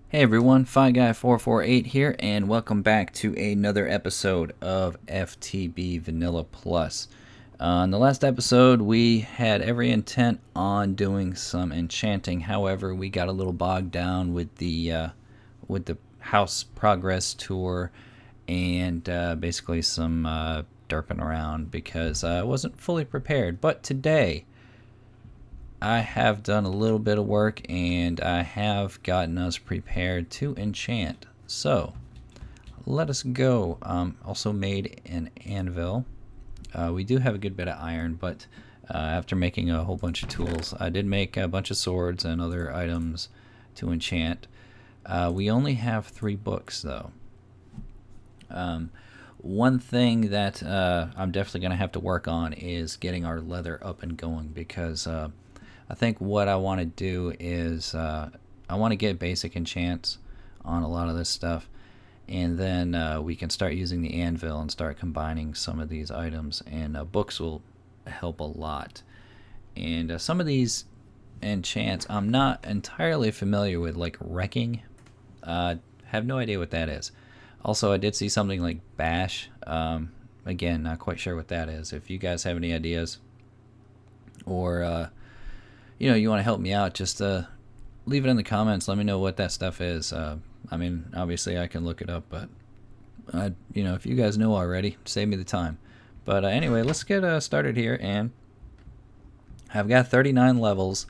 Hey everyone, FiGuy448 here, and welcome back to another episode of FTB Vanilla Plus. In the last episode, we had every intent on doing some enchanting. However, we got a little bogged down with the house progress tour and basically some derping around because I wasn't fully prepared. But today, I have done a little bit of work and I have gotten us prepared to enchant. So let us go. Also made an anvil. We do have a good bit of iron, but after making a whole bunch of tools, I did make a bunch of swords and other items to enchant. We only have 3 books though. One thing that I'm definitely going to have to work on is getting our leather up and going because I think what I want to do is I want to get basic enchants on a lot of this stuff, and then we can start using the anvil and start combining some of these items, and books will help a lot. And some of these enchants I'm not entirely familiar with, like wrecking. Have no idea what that is. Also, I did see something like bash. Again, not quite sure what that is. If you guys have any ideas, or you want to help me out, just leave it in the comments. Let me know what that stuff is. I mean, obviously I can look it up, but if you guys know already, save me the time. But anyway, let's get started here, and I've got 39 levels.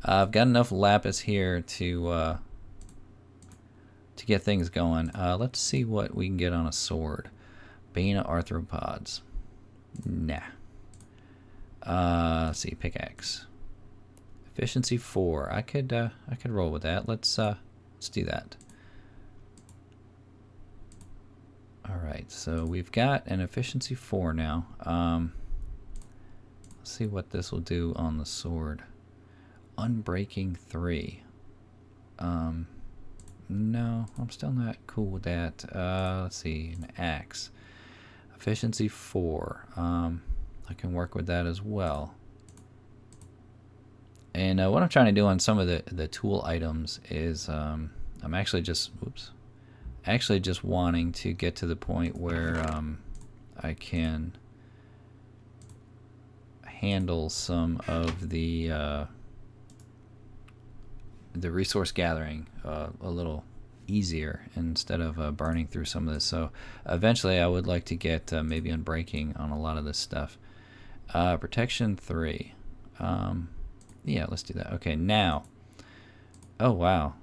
I've got enough lapis here to get things going. Let's see what we can get on a sword. Bane of arthropods. Nah. Let's see, pickaxe. Efficiency 4. I could roll with that. Let's do that. All right, so we've got an efficiency 4 now. Let's see what this will do on the sword. Unbreaking 3. No, I'm still not cool with that. Let's see, an axe. Efficiency 4. I can work with that as well. And what I'm trying to do on some of the tool items is I'm actually just wanting to get to the point where I can handle some of the resource gathering a little easier instead of burning through some of this. So eventually I would like to get maybe unbreaking on a lot of this stuff. Protection 3. Yeah, let's do that. Okay, now. Oh, wow.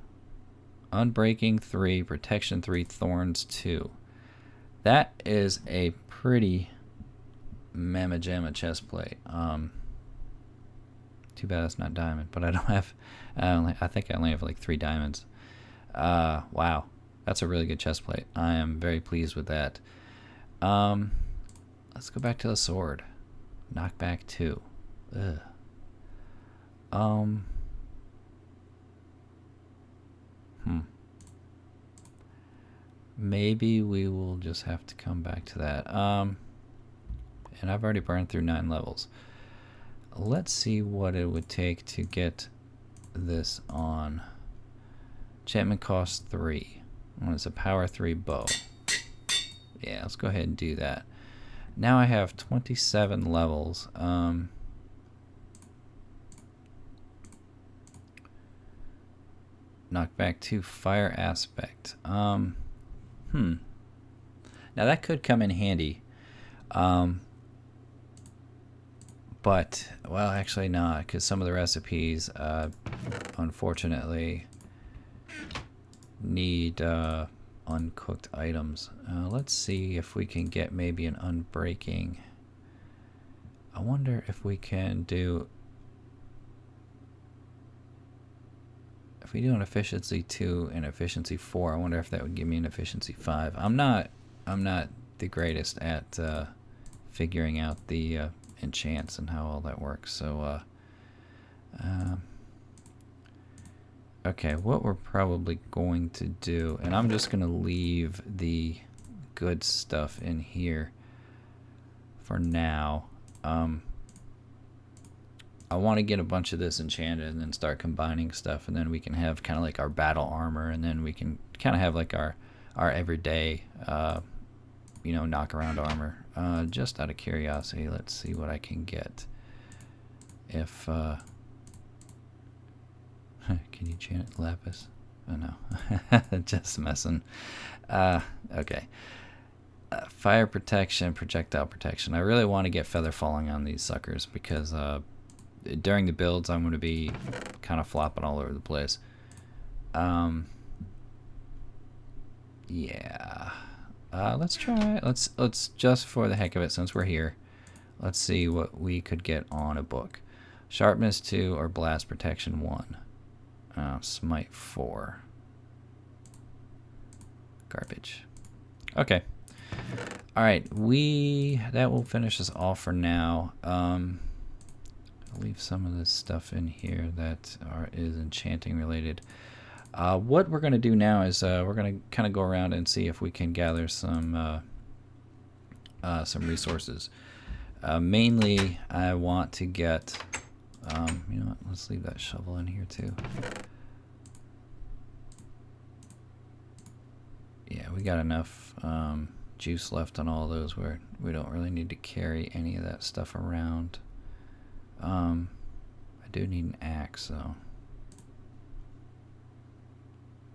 Unbreaking 3, protection 3, thorns 2. That is a pretty mamma jamma chest plate. Too bad it's not diamond, but I don't have. I think I only have like 3 diamonds. Wow, that's a really good chest plate. I am very pleased with that. Let's go back to the sword. Knockback 2. Ugh. Maybe we will just have to come back to that. And I've already burned through 9 levels. Let's see what it would take to get this on. Enchantment cost 3. It's a power 3 bow. Yeah, let's go ahead and do that. Now I have 27 levels. Knockback 2, fire aspect. Now that could come in handy. But, well, actually not, because some of the recipes, unfortunately, need uncooked items. Let's see if we can get maybe an unbreaking. I wonder if we can do... If we do an efficiency 2 and efficiency 4, I wonder if that would give me an efficiency 5. I'm not the greatest at figuring out the enchants and how all that works. So okay, what we're probably going to do, and I'm just gonna leave the good stuff in here for now. I want to get a bunch of this enchanted and then start combining stuff, and then we can have kind of like our battle armor, and then we can kind of have like our everyday you know, knock around armor. Just out of curiosity, let's see what I can get. If can you chant lapis? Oh no, just messing. Okay. Fire protection, projectile protection. I really want to get feather falling on these suckers because during the builds I'm going to be kind of flopping all over the place. Yeah. Let's try. Let's just for the heck of it, since we're here, let's see what we could get on a book. Sharpness 2 or blast protection 1. Smite 4. Garbage. Okay. Alright, that will finish us off for now. I'll leave some of this stuff in here that is enchanting related. What we're going to do now is we're going to kind of go around and see if we can gather some resources. Mainly, I want to get... you know what, let's leave that shovel in here too. Yeah, we got enough juice left on all those where we don't really need to carry any of that stuff around. I do need an axe though.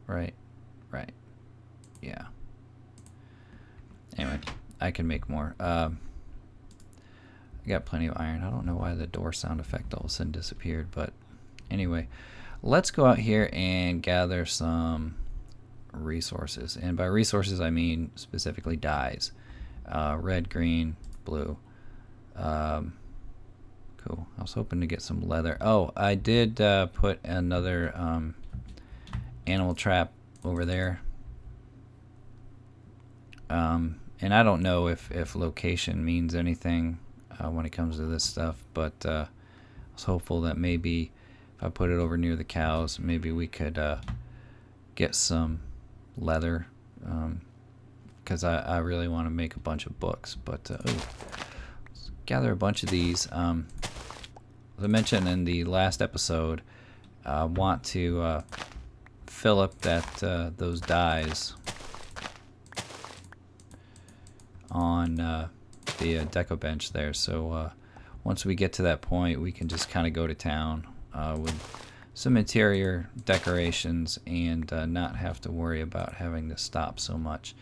Right, yeah. Anyway, I can make more. I got plenty of iron. I don't know why the door sound effect all of a sudden disappeared, but anyway, let's go out here and gather some resources. And by resources I mean specifically dyes. Red, green, blue. Cool. I was hoping to get some leather. Oh, I did put another animal trap over there. And I don't know if location means anything when it comes to this stuff, but I was hopeful that maybe if I put it over near the cows, maybe we could get some leather, because I really want to make a bunch of books. But let's gather a bunch of these. As I mentioned in the last episode, I want to fill up those dyes on the deco bench there, so once we get to that point we can just kind of go to town with some interior decorations and not have to worry about having to stop so much.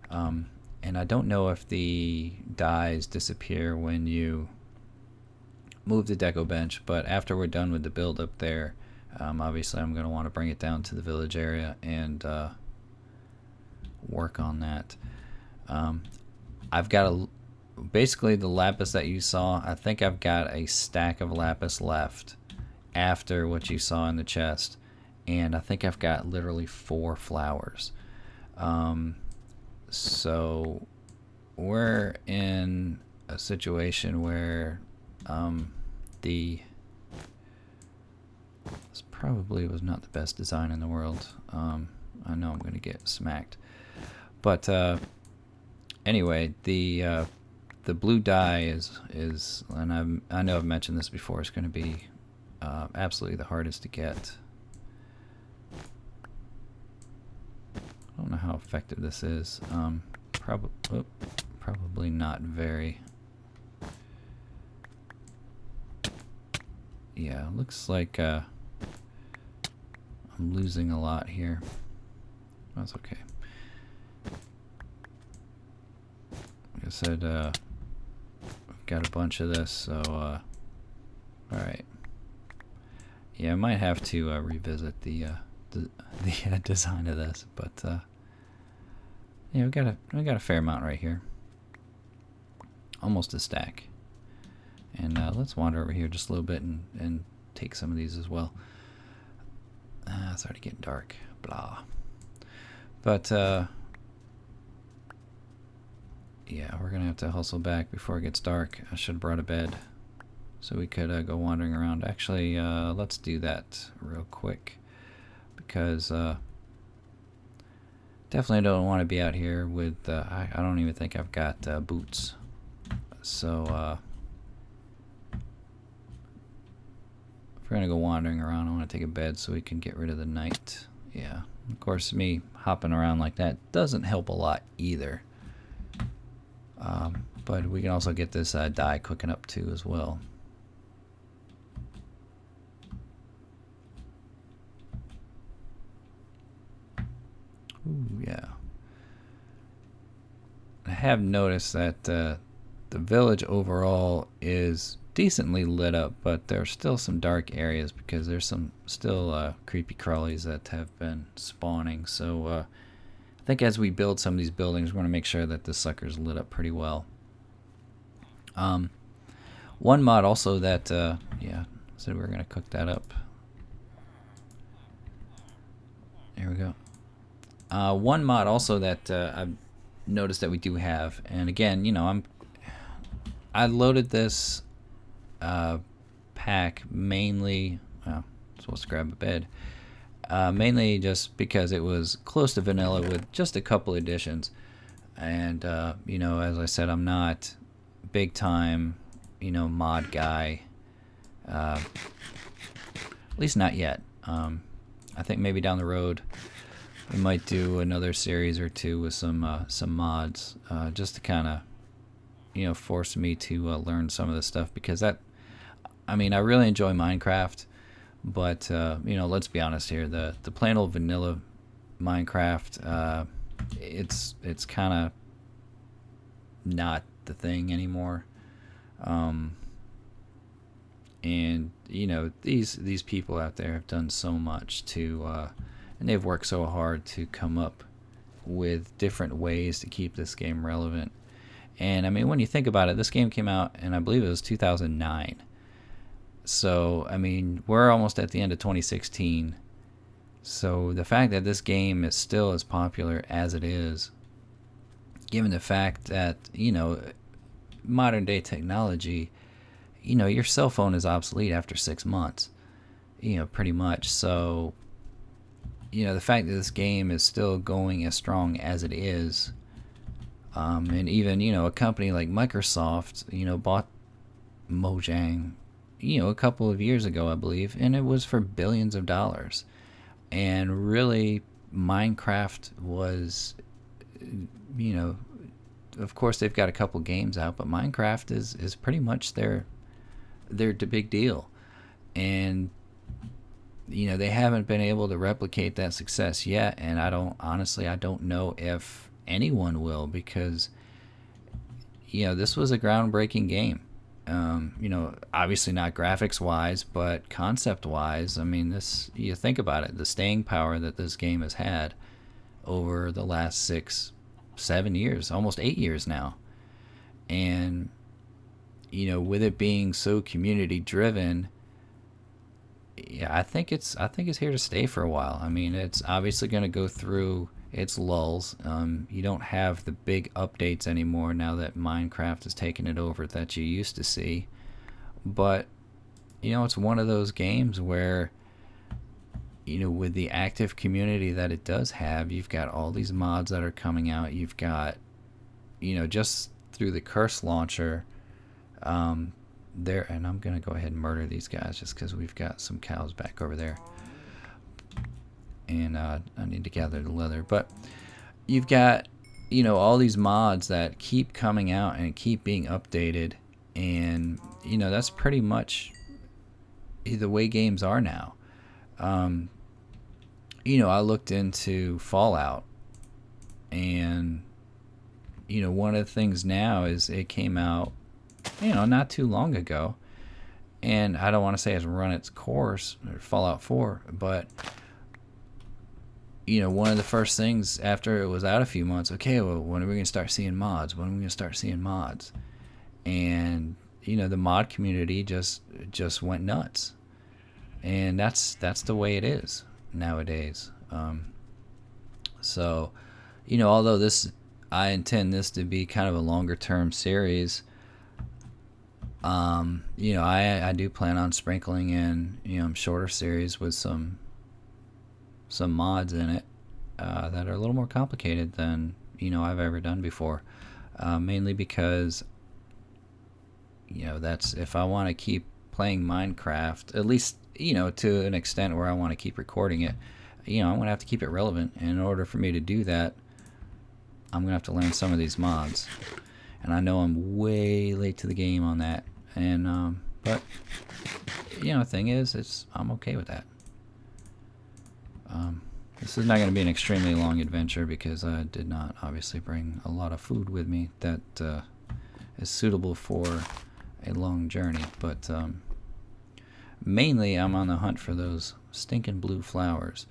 And I don't know if the dyes disappear when you move the deco bench, but after we're done with the build up there, obviously I'm going to want to bring it down to the village area and work on that. I've got basically the lapis that you saw. I think I've got a stack of lapis left after what you saw in the chest, and I think I've got literally 4 flowers. So we're in a situation where this probably was not the best design in the world. I know I'm going to get smacked, but anyway, the blue dye is and I know I've mentioned this before, it's going to be absolutely the hardest to get. I don't know how effective this is. Probably not very. Yeah, looks like I'm losing a lot here. That's okay. Like I said, I've got a bunch of this, so alright. Yeah, I might have to revisit the design of this, but yeah, we got a fair amount right here, almost a stack. And let's wander over here just a little bit and take some of these as well. It's already getting dark, blah. But yeah, we're gonna have to hustle back before it gets dark. I should have brought a bed so we could go wandering around. Actually, let's do that real quick, because definitely don't want to be out here with I don't even think I've got boots, so If we're gonna go wandering around, I want to take a bed so we can get rid of the night. Yeah, of course, me hopping around like that doesn't help a lot either. But we can also get this dye cooking up too as well. Ooh, yeah. I have noticed that the village overall is decently lit up, but there are still some dark areas because there's some still creepy crawlies that have been spawning. So I think as we build some of these buildings, we're going to make sure that this sucker's lit up pretty well. One mod also that, yeah, said we were going to cook that up. There we go. One mod also that I've noticed that we do have, and again, you know, I loaded this pack mainly, well, supposed to grab a bed, mainly just because it was close to vanilla with just a couple additions. And you know, as I said, I'm not big time, you know, mod guy, at least not yet. I think maybe down the road we might do another series or two with some mods, just to kind of, you know, force me to learn some of this stuff, because that, I mean, I really enjoy Minecraft, but you know, let's be honest here, the plain old vanilla Minecraft, it's kind of not the thing anymore. And you know, these people out there have done so much to and they've worked so hard to come up with different ways to keep this game relevant. And I mean, when you think about it, this game came out, and I believe it was 2009. So I mean, we're almost at the end of 2016. So the fact that this game is still as popular as it is, given the fact that, you know, modern day technology, you know, your cell phone is obsolete after 6 months, you know, pretty much. So, you know, the fact that this game is still going as strong as it is, and even, you know, a company like Microsoft, you know, bought Mojang, you know, a couple of years ago, I believe, and it was for billions of dollars. And really, Minecraft was, you know, of course they've got a couple games out, but Minecraft is pretty much their big deal. And you know, they haven't been able to replicate that success yet, and I don't know if anyone will, because you know, this was a groundbreaking game. You know, obviously not graphics wise, but concept wise, I mean, this, you think about it, the staying power that this game has had over the last 6-7 years, almost 8 years now. And you know, with it being so community driven, yeah, I think it's here to stay for a while. I mean, it's obviously going to go through its lulls. You don't have the big updates anymore now that Minecraft has taken it over that you used to see. But you know, it's one of those games where, you know, with the active community that it does have, you've got all these mods that are coming out. You've got, you know, just through the curse launcher, there, and I'm gonna go ahead and murder these guys just because we've got some cows back over there, and I need to gather the leather. But you've got, you know, all these mods that keep coming out and keep being updated, and you know, that's pretty much the way games are now. You know, I looked into Fallout, and you know, one of the things now is it came out, you know, not too long ago, and I don't want to say it's run its course, or Fallout 4, but you know, one of the first things after it was out a few months, okay, well, when are we going to start seeing mods? When are we going to start seeing mods? And you know, the mod community just went nuts, and that's the way it is nowadays. So, you know, although this, I intend this to be kind of a longer term series, you know, I do plan on sprinkling in, you know, shorter series with some mods in it, that are a little more complicated than, you know, I've ever done before, mainly because, you know, that's, if I want to keep playing Minecraft, at least you know, to an extent where I want to keep recording it, you know, I'm gonna have to keep it relevant. And in order for me to do that, I'm gonna have to learn some of these mods. And I know I'm way late to the game on that. And but you know, the thing is, I'm okay with that. This is not going to be an extremely long adventure because I did not obviously bring a lot of food with me that is suitable for a long journey. But mainly I'm on the hunt for those stinking blue flowers.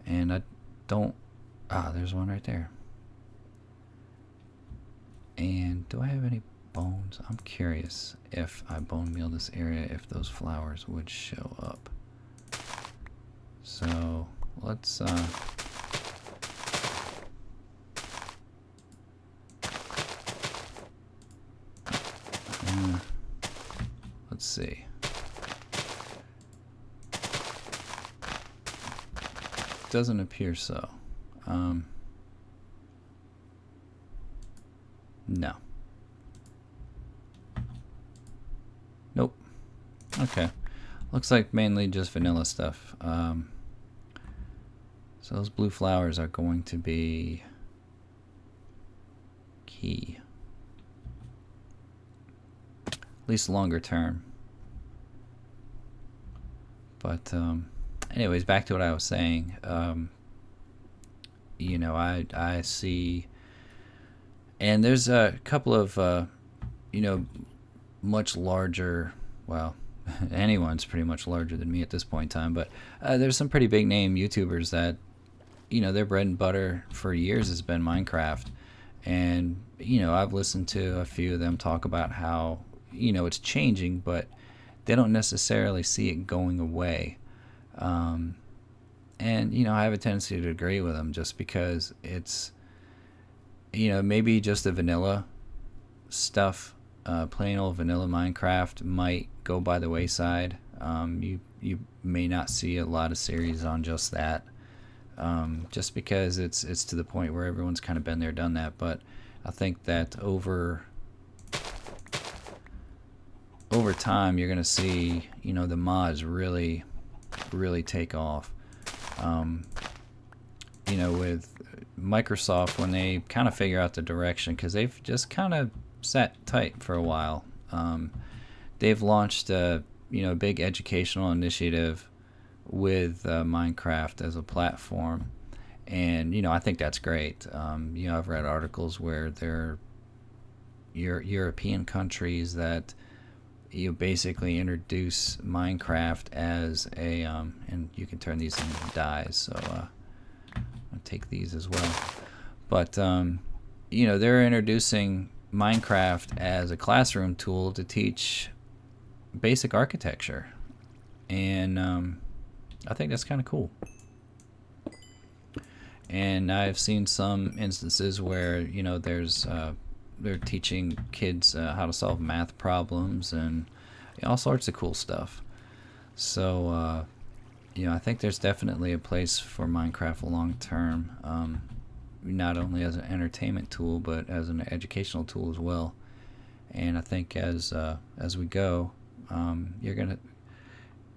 And I don't... Ah, there's one right there. And do I have any bones? I'm curious if I bone meal this area, if those flowers would show up. So... let's see. Doesn't appear so. No. Nope. Okay. Looks like mainly just vanilla stuff. So those blue flowers are going to be key. At least longer term. But anyways, back to what I was saying. You know, I see, and there's a couple of you know, much larger, well, anyone's pretty much larger than me at this point in time, but there's some pretty big name YouTubers that, you know, their bread and butter for years has been Minecraft. And, you know, I've listened to a few of them talk about how, you know, it's changing, but they don't necessarily see it going away. And, you know, I have a tendency to agree with them just because it's, you know, maybe just the vanilla stuff, plain old vanilla Minecraft might go by the wayside. You may not see a lot of series on just that. Just because it's to the point where everyone's kind of been there, done that. But I think that over time, you're gonna see, you know, the mods really take off. You know, with Microsoft, when they kind of figure out the direction, because they've just kind of sat tight for a while. They've launched a, you know, big educational initiative with Minecraft as a platform, and you know, I think that's great. You know, I've read articles where there are European countries that, you basically introduce Minecraft as a and you can turn these into dyes, so I'll take these as well. But you know, they're introducing Minecraft as a classroom tool to teach basic architecture, and I think that's kind of cool. And I've seen some instances where, you know, there's they're teaching kids how to solve math problems and, you know, all sorts of cool stuff. So you know, I think there's definitely a place for Minecraft long term, not only as an entertainment tool but as an educational tool as well. And I think as we go, you're gonna,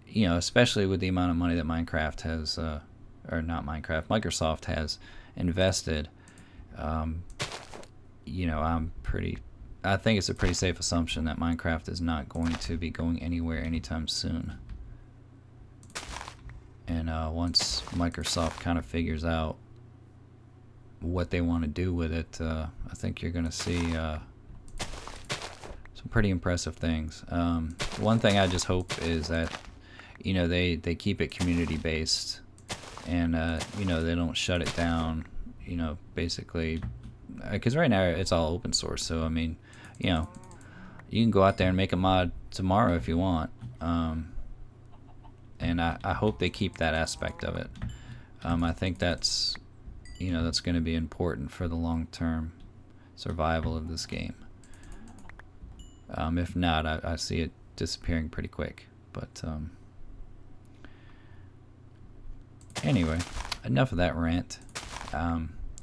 you know, especially with the amount of money that Minecraft has, or not Minecraft, Microsoft has invested, you know, I think it's a pretty safe assumption that Minecraft is not going to be going anywhere anytime soon. And once Microsoft kind of figures out what they want to do with it, I think you're going to see some pretty impressive things. One thing I just hope is that, you know, they keep it community based, and you know, they don't shut it down, you know, basically, because right now it's all open source. So I mean, you know, you can go out there and make a mod tomorrow if you want, and I hope they keep that aspect of it. I think that's, you know, that's going to be important for the long-term survival of this game. If not, I see it disappearing pretty quick. But anyway, enough of that rant.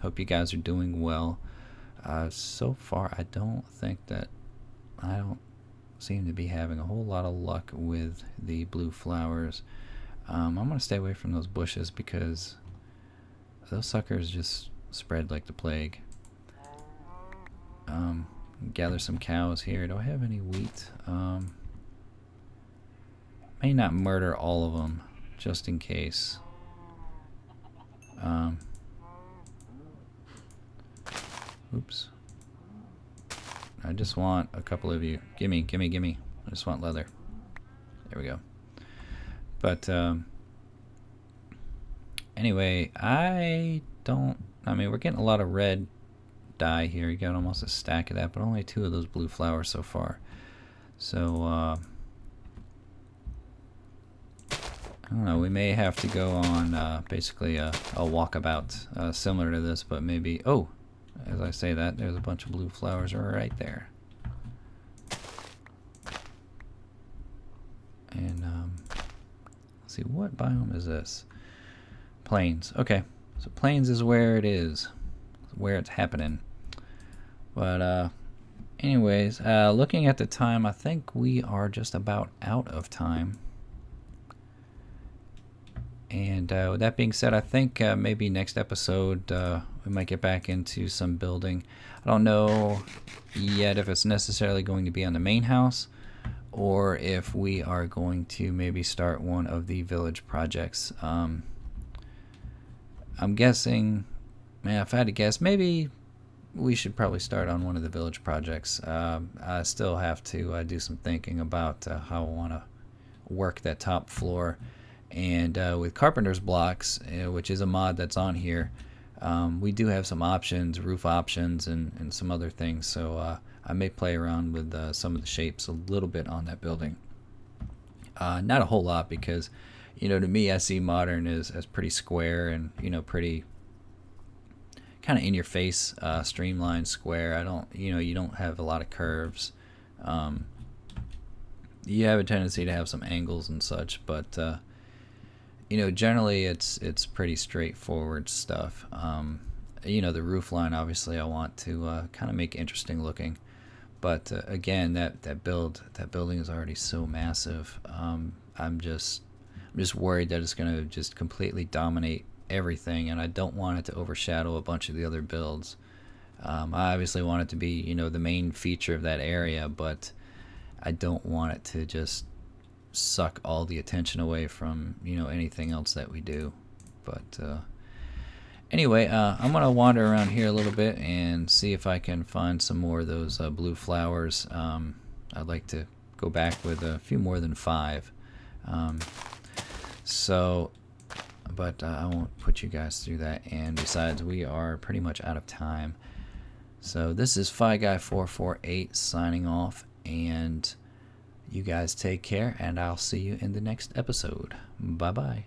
Hope you guys are doing well. So far, I don't seem to be having a whole lot of luck with the blue flowers. I'm going to stay away from those bushes because those suckers just spread like the plague. Gather some cows here. Do I have any wheat? May not murder all of them, just in case. Oops. I just want a couple of you. Gimme, gimme, gimme. I just want leather. There we go. But, anyway, I mean, we're getting a lot of red dye here. You got almost a stack of that, but only 2 of those blue flowers so far. So, I don't know, we may have to go on basically a walkabout similar to this, but maybe, oh, as I say that, there's a bunch of blue flowers right there. And let's see, what biome is this? Plains. Okay, so plains is where it is, where it's happening. But anyways, looking at the time, I think we are just about out of time. And with that being said, I think maybe next episode we might get back into some building. I don't know yet if it's necessarily going to be on the main house or if we are going to maybe start one of the village projects. I'm guessing, man, if I had to guess, maybe we should probably start on one of the village projects. I still have to do some thinking about how I want to work that top floor. And with Carpenter's Blocks, which is a mod that's on here, we do have some options, roof options, and some other things. So I may play around with some of the shapes a little bit on that building. Not a whole lot because, to me, I see modern as pretty square and, pretty kind of in your face, streamlined square. I don't, you don't have a lot of curves. You have a tendency to have some angles and such, but generally it's pretty straightforward stuff. The roof line, obviously I want to kind of make interesting looking, but again, that building is already so massive. I'm just worried that it's going to just completely dominate everything, and I don't want it to overshadow a bunch of the other builds. I obviously want it to be, the main feature of that area, but I don't want it to just suck all the attention away from anything else that we do. But anyway, I'm gonna wander around here a little bit and see if I can find some more of those blue flowers. I'd like to go back with a few more than 5. But I won't put you guys through that, and besides, we are pretty much out of time. So this is FiGuy448 signing off, and you guys take care, and I'll see you in the next episode. Bye-bye.